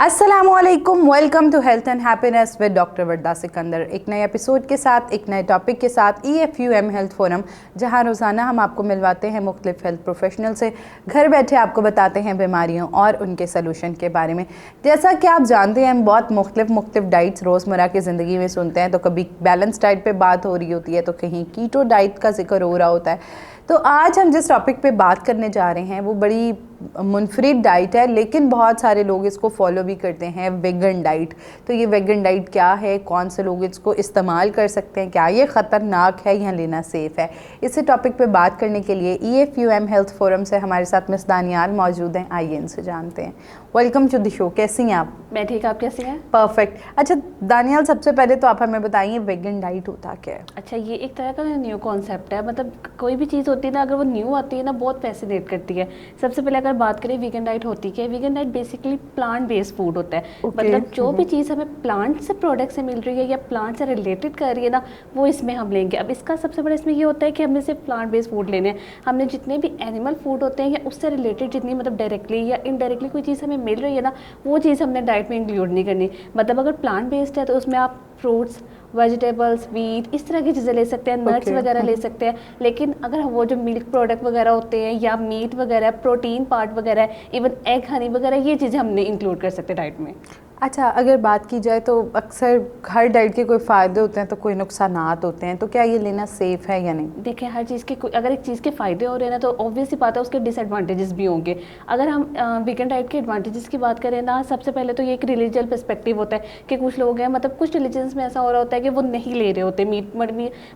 अस्सलामुअलैकुम, welcome to health and happiness with doctor Warda Sikandar. एक नए एपिसोड के साथ, एक नए टॉपिक के साथ EFUM हेल्थ फोरम, जहां रोज़ाना हम आपको मिलवाते हैं मुख्तलिफ हेल्थ प्रोफेशनल से, घर बैठे आपको बताते हैं बीमारियों और उनके सलूशन के बारे में। जैसा कि आप जानते हैं, हम बहुत मुख्तलिफ डाइट्स रोज़मर्रा की ज़िंदगी में सुनते हैं। तो कभी बैलेंस डाइट पर बात हो रही होती है, तो कहीं कीटो डाइट का जिक्र हो रहा होता है। तो आज हम जिस टॉपिक पे बात करने जा रहे हैं वो बड़ी मुनफरिद डाइट है, लेकिन बहुत सारे लोग इसको फॉलो भी करते हैं, वेगन डाइट। तो ये वेगन डाइट क्या है, कौन से लोग इसको इस्तेमाल कर सकते हैं, क्या ये ख़तरनाक है या लेना सेफ़ है? इसी टॉपिक पे बात करने के लिए EFUM हेल्थ फोरम से हमारे साथ मिस दानियाल मौजूद हैं। आइए इनसे जानते हैं। Welcome to the show. कैसी हैं आप? मैं ठीक, आप कैसी हैं? परफेक्ट। अच्छा दानियाल, सबसे पहले तो आप हमें बताइए वेगन डाइट होता क्या है? अच्छा, ये एक तरह का न्यू कॉन्सेप्ट है। मतलब कोई भी चीज़ होती है ना, अगर वो न्यू आती है ना, बहुत फैसिनेट करती है। सबसे पहले अगर बात करें वीगन डाइट होती क्या है, vegan diet basically plant based food होता है। मतलब जो भी चीज़ हमें प्लांट से प्रोडक्ट से मिल रही है या प्लांट से रिलेटेड कर रही है ना, वो इसमें हम लेंगे। अब इसका सबसे बड़ा इसमें ये होता है कि हमने सिर्फ प्लांट बेस्ड फूड लेने हैं। हमने जितने भी एनिमल फूड होते हैं या उससे रिलेटेड जितनी मतलब डायरेक्टली या इनडायरेक्टली कोई चीज़ हमें मिल रही है ना, वो चीज़ हमने डाइट में इंक्लूड नहीं करनी। मतलब अगर प्लांट बेस्ड है तो उसमें आप फ्रूट्स, वेजिटेबल्स, वीट, इस तरह की चीज़ें ले सकते हैं, नट्स वगैरह ले सकते हैं। लेकिन अगर वो जो मिल्क प्रोडक्ट वगैरह होते हैं या मीट वगैरह, प्रोटीन पार्ट वगैरह, इवन एग, हनी वगैरह, ये चीज़ें हमने इंक्लूड कर सकते हैं डाइट में। अच्छा, अगर बात की जाए तो अक्सर हर डाइट के कोई फ़ायदे होते हैं तो कोई नुकसानात होते हैं, तो क्या ये लेना सेफ़ है या नहीं? देखिए, हर चीज़ के अगर एक चीज़ के फ़ायदे हो रहे हैं ना, तो ऑब्वियसली बात है उसके डिसएडवांटेजेस भी होंगे। अगर हम वीगन डाइट के एडवांटेजेस की बात करें ना, सबसे पहले तो ये एक रिलीजियल पर्सपेक्टिव होता है कि कुछ लोग हैं, मतलब कुछ रिलीजन्स में ऐसा हो रहा होता है कि वो नहीं ले रहे होते मीट,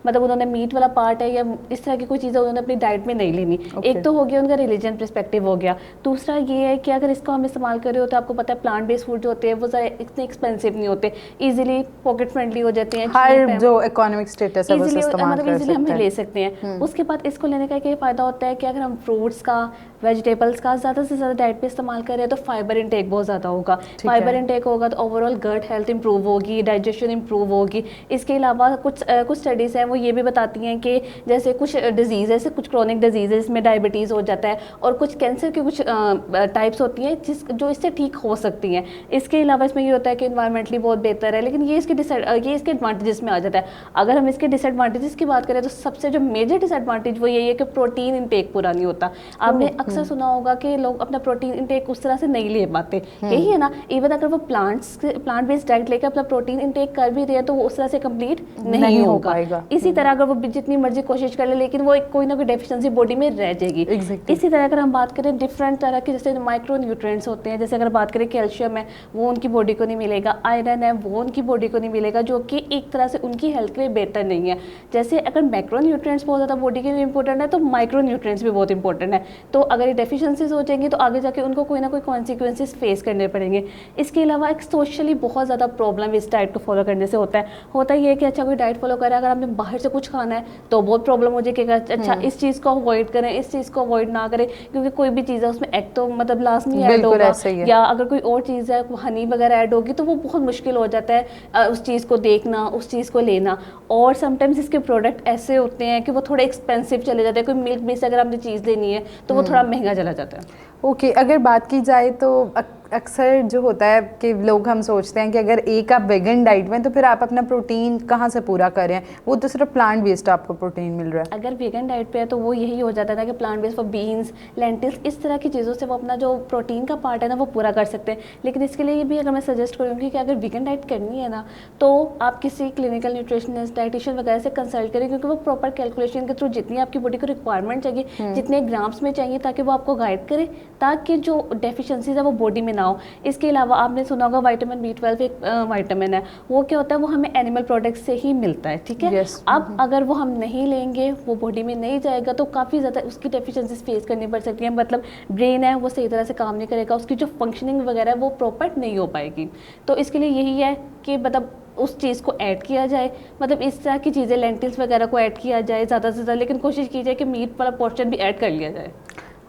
मतलब उन्होंने मीट वाला पार्ट है या इस तरह की कोई चीज़ें उन्होंने अपनी डाइट में नहीं लेनी। एक तो हो गया उनका रिलीजन पर्सपेक्टिव हो गया। दूसरा ये है कि अगर इसको हम इस्तेमाल कर रहे हो तो आपको पता है प्लांट बेस्ड फूड जो होते हैं वो ज़रा इतने एक्सपेंसिव नहीं होते, इजीली पॉकेट फ्रेंडली हो जाते हैं, हर जो इकोनॉमिक स्टेटस है वो इस्तेमाल मतलब इजीली हम ले सकते हैं। उसके बाद इसको लेने का क्या फ़ायदा होता है कि अगर हम फ्रूट्स का, वेजिटेबल्स का ज़्यादा से ज़्यादा डाइट पे इस्तेमाल करें तो फाइबर इंटेक बहुत ज़्यादा होगा। फाइबर इंटेक होगा तो ओवरऑल गट हेल्थ इंप्रूव होगी, डाइजेशन इंप्रूव होगी। इसके अलावा कुछ स्टडीज़ हैं वो ये भी बताती हैं कि जैसे कुछ डिजीज़, जैसे कुछ क्रॉनिक डिजीज़ जिसमें डायबिटीज़ हो जाता है और कुछ कैंसर की कुछ टाइप्स होती हैं जो इससे ठीक हो सकती हैं। इसके अलावा इसमें ये होता है कि इन्वायरमेंटली बहुत बेहतर है। लेकिन ये इसके एडवांटेजेस में आ जाता है। अगर हम इसके डिसएडवांटेजेस की बात करें तो सबसे जो मेजर डिसएडवांटेज वो यही है कि प्रोटीन इंटेक पूरा नहीं होता। आपने अक्सर सुना होगा कि लोग अपना प्रोटीन इंटेक उस तरह से नहीं ले पाते, यही है ना। इवन अगर वो प्लांट बेस्ड डाइट लेकर अपना प्रोटीन इंटेक कर भी रहे हैं तो वो उस तरह से कंप्लीट नहीं होगा। इसी तरह अगर वो जितनी मर्जी कोशिश कर ले, लेकिन वो कोई ना कोई डेफिशिएंसी बॉडी में रह जाएगी। इसी तरह अगर हम बात करें डिफरेंट तरह के जैसे माइक्रो न्यूट्रिएंट्स होते हैं, जैसे अगर बात करें कैल्शियम है वो उनकी बॉडी को नहीं मिलेगा, आयरन है वो उनकी बॉडी को नहीं मिलेगा, जो कि एक तरह से उनकी हेल्थ के लिए बेहतर नहीं है। जैसे अगर मैक्रो न्यूट्रिएंट्स बहुत ज़्यादा बॉडी के लिए इंपॉर्टेंट है तो माइक्रो न्यूट्रिएंट्स भी बहुत इंपॉर्टेंट है। तो अगर ये डेफिशिएंसीज हो जाएंगी तो आगे जाके उनको कोई ना कोई कॉन्सिक्वेंसेस फेस करने पड़ेंगे। इसके अलावा एक सोशली बहुत ज़्यादा प्रॉब्लम इस डाइट को फॉलो करने से होता है ये कि अच्छा कोई डाइट फॉलो करे, अगर आपने बाहर से कुछ खाना है तो बहुत प्रॉब्लम हो जाएगी। अच्छा इस चीज़ को अवॉइड करें, इस चीज़ को अवॉइड ना करें, क्योंकि कोई भी चीज़ है उसमें एग तो मतलब लाजमी ऐड होगा, या अगर कोई और चीज़ है हनी वगैरह ऐड होगी तो वो बहुत मुश्किल हो जाता है उस चीज़ को देखना, उस चीज़ को लेना। और समटाइम्स इसके प्रोडक्ट ऐसे होते हैं कि वो थोड़े एक्सपेंसिव चले जाते हैं। कोई मिल्क बेस्ड अगर आपने चीज़ लेनी है तो वो थोड़ा महंगा चला जाता है। ओके, अगर बात की जाए तो अक्सर जो होता है कि लोग हम सोचते हैं कि अगर एक आप वेगन डाइट में तो फिर आप अपना प्रोटीन कहाँ से पूरा कर रहे हैं, वो तो सिर्फ प्लांट बेस्ड आपको प्रोटीन मिल रहा है। अगर वेगन डाइट पे है तो वो यही हो जाता है ना कि plant based for beans, lentils, इस तरह की चीज़ों से वो अपना जो प्रोटीन का पार्ट है ना वो पूरा कर सकते हैं। लेकिन इसके लिए भी अगर मैं सजेस्ट करूँगी कि अगर वेगन डाइट करनी है ना तो आप किसी क्लिनिकल न्यूट्रिशनिस्ट, डाइटिशियन वगैरह से कंसल्ट करें, क्योंकि वो प्रॉपर कैलकुलेशन के थ्रू जितनी आपकी बॉडी को रिक्वायरमेंट चाहिए, जितने ग्राम्स में चाहिए, ताकि वो आपको गाइड करे, ताकि जो डेफिशिएंसीज है वो बॉडी में ना हो। इसके अलावा आपने सुना होगा विटामिन B12 एक विटामिन है, वो क्या होता है, वो हमें एनिमल प्रोडक्ट से ही मिलता है, ठीक है। अब अगर वो हम नहीं लेंगे, वो बॉडी में नहीं जाएगा तो काफ़ी ज़्यादा उसकी डेफिशिएंसीज फेस करनी पड़ सकती है। मतलब ब्रेन है वो सही तरह से काम नहीं करेगा, उसकी जो फंक्शनिंग वगैरह है वो प्रॉपर नहीं हो पाएगी। तो इसके लिए यही है कि मतलब उस चीज़ को ऐड किया जाए, मतलब इस तरह की चीज़ें, लेंटिल्स वगैरह को ऐड किया जाए ज़्यादा से ज़्यादा, लेकिन कोशिश की जाए कि मीट वाला पोर्शन भी ऐड कर लिया जाए।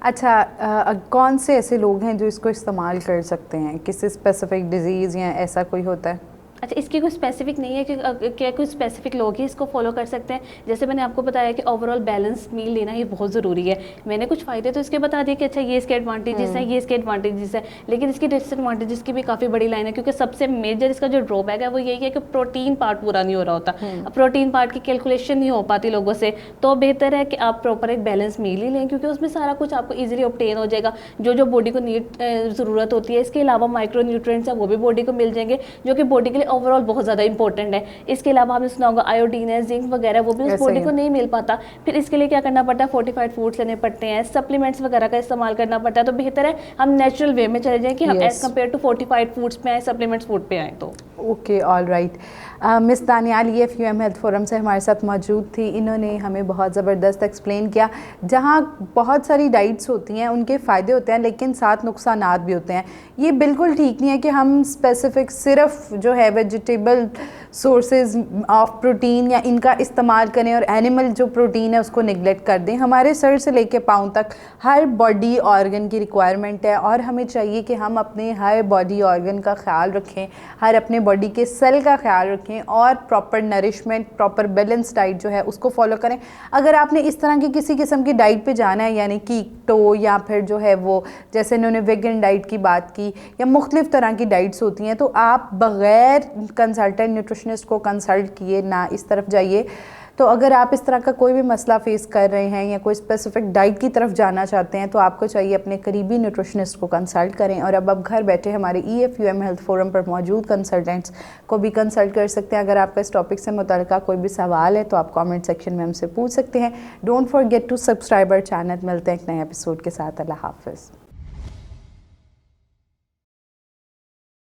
अच्छा, कौन से ऐसे लोग हैं जो इसको इस्तेमाल कर सकते हैं? किसी स्पेसिफिक डिजीज़ या ऐसा कोई होता है? अच्छा, इसकी कोई स्पेसिफिक नहीं है कि क्या कोई स्पेसिफिक लोग ही इसको फॉलो कर सकते हैं? जैसे मैंने आपको बताया कि ओवरऑल बैलेंस मील लेना ये बहुत ज़रूरी है। मैंने कुछ फ़ायदे तो इसके बता दिए कि अच्छा ये इसके एडवांटेजेस हैं, ये इसके एडवांटेजेस हैं, लेकिन इसकी डिसएडवांटेजेस की भी काफ़ी बड़ी लाइन है, क्योंकि सबसे मेजर इसका जो ड्रॉबैक है वो यही है कि प्रोटीन पार्ट पूरा नहीं हो रहा होता। अब प्रोटीन पार्ट की कैलकुलेशन नहीं हो पाती लोगों से, तो बेहतर है कि आप प्रॉपर एक बैलेंस मील ही लें, क्योंकि उसमें सारा कुछ आपको ईजिली ऑब्टेन हो जाएगा। जो जो बॉडी को ज़रूरत होती है, इसके अलावा माइक्रो न्यूट्रिएंट्स हैं वो भी बॉडी को मिल जाएंगे, जो कि बॉडी के लिए ओवरऑल बहुत ज़्यादा इंपॉर्टेंट है। इसके अलावा आपने सुना होगा आयोडीन है, जिंक वगैरह, वो भी उस बॉडी को नहीं मिल पाता। फिर इसके लिए क्या करना पड़ता है, फोर्टिफाइड फूड्स लेने पड़ते हैं, सप्लीमेंट्स वगैरह का इस्तेमाल करना पड़ता है। तो बेहतर है हम नेचुरल वे में चले जाएं कि हम as compared to fortified foods पे आए, सप्लीमेंट्स फूड पे आए। तो okay, all right. Miss Daniyal EFUM health forum से हमारे साथ मौजूद थी। इन्होंने हमें बहुत ज़बरदस्त एक्सप्लेन किया, जहाँ बहुत सारी डाइट्स होती हैं उनके फ़ायदे होते हैं लेकिन साथ नुकसानात भी होते हैं। ये बिल्कुल ठीक नहीं है कि हम स्पेसिफिक सिर्फ जो है वेजिटेबल सोर्सेज ऑफ प्रोटीन या इनका इस्तेमाल करें और एनिमल जो प्रोटीन है उसको निगलेक्ट कर दें। हमारे सर से लेके पाँव तक हर बॉडी ऑर्गन की रिक्वायरमेंट है और हमें चाहिए कि हम अपने हर बॉडी ऑर्गन का ख्याल रखें, हर अपने बॉडी के सेल का ख्याल रखें और proper nourishment, proper balance diet जो है उसको फॉलो करें। अगर आपने इस तरह की किसी किस्म की डाइट पे जाना है, यानी कीटो या फिर जो है वो जैसे इन्होंने वेगन डाइट की बात की या मुख्तलिफ तरह की डाइट्स होती हैं, तो आप बग़ैर कंसल्टेंट न्यूट्रिशनिस्ट को कंसल्ट किए ना इस तरफ जाइए। तो अगर आप इस तरह का कोई भी मसला फेस कर रहे हैं या कोई स्पेसिफिक डाइट की तरफ जाना चाहते हैं तो आपको चाहिए अपने करीबी न्यूट्रिशनिस्ट को कंसल्ट करें। और अब आप घर बैठे हमारे EFUM हेल्थ फोरम पर मौजूद कंसल्टेंट्स को भी कंसल्ट कर सकते हैं। अगर आपका इस टॉपिक से मुतल्लिका कोई भी सवाल है तो आप कमेंट सेक्शन में हमसे पूछ सकते हैं। Don't forget to subscribe our channel. मिलते हैं एक नए एपिसोड के साथ। अल्लाह हाफ़िज़।